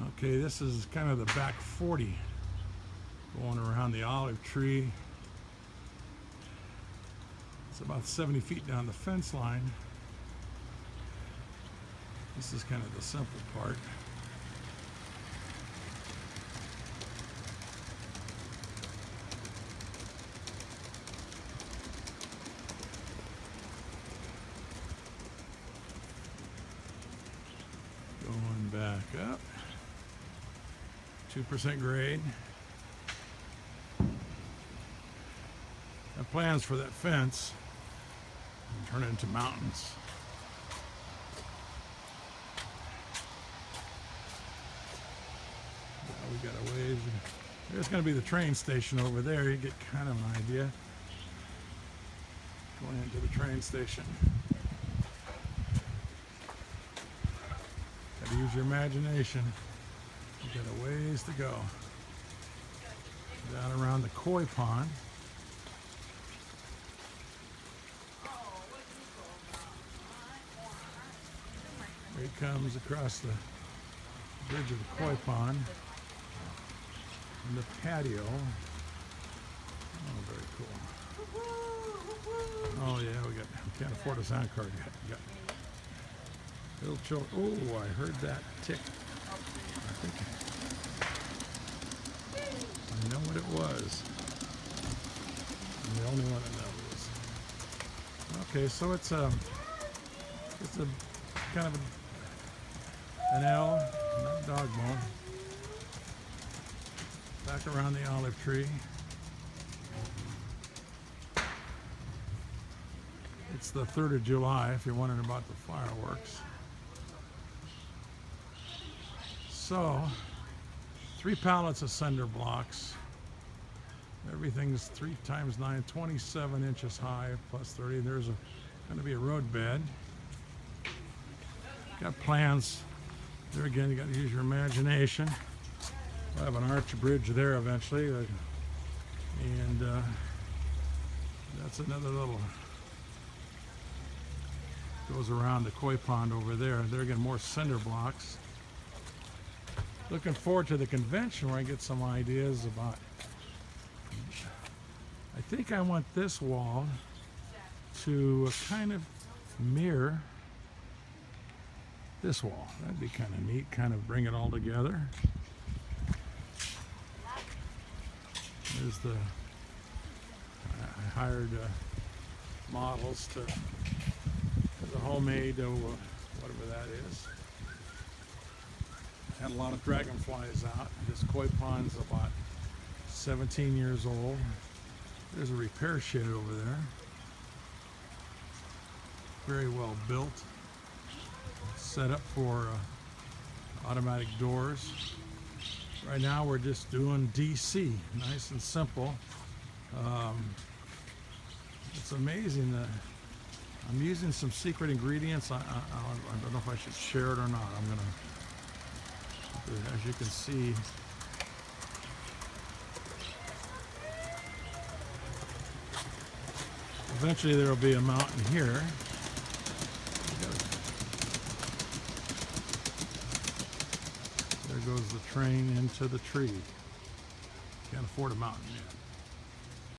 Okay, this is kind of the back 40 going around the olive tree. It's about 70 feet down the fence line. This is kind of the simple part. Going back up. 2% grade. Got plans for that fence and turn it into mountains. Yeah, we got a ways. There's going to be the train station over there. You get kind of an idea. Going into the train station. Got to use your imagination. You got a ways to go. Down around the koi pond. Here he comes across the bridge of the koi pond. And the patio. Oh, very cool. Oh yeah, we can't afford a sound card yet. We got little children. Oh, I heard that tick. I think I know what it was. I'm the only one that knows. Okay, so it's a kind of an L, not dog bone. Back around the olive tree. It's the 3rd of July, if you're wondering about the fireworks. So, 3 pallets of cinder blocks. Everything's 3 times 9, 27 inches high, plus 30. There's going to be a road bed. Got plans. There again, you got to use your imagination. We'll have an arch bridge there eventually. And that's another little, goes around the koi pond over there. There again, more cinder blocks. Looking forward to the convention where I get some ideas about. I think I want this wall to kind of mirror this wall. That'd be kind of neat, kind of bring it all together. There's the, I hired models to the homemade, whatever that is. Had a lot of dragonflies out. This koi pond's about 17 years old. There's a repair shed over there. Very well built. Set up for automatic doors. Right now we're just doing DC, nice and simple. It's amazing that I'm using some secret ingredients. I don't know if I should share it or not. I'm gonna. As you can see, eventually there will be a mountain here. There goes the train into the tree. Can't afford a mountain yet.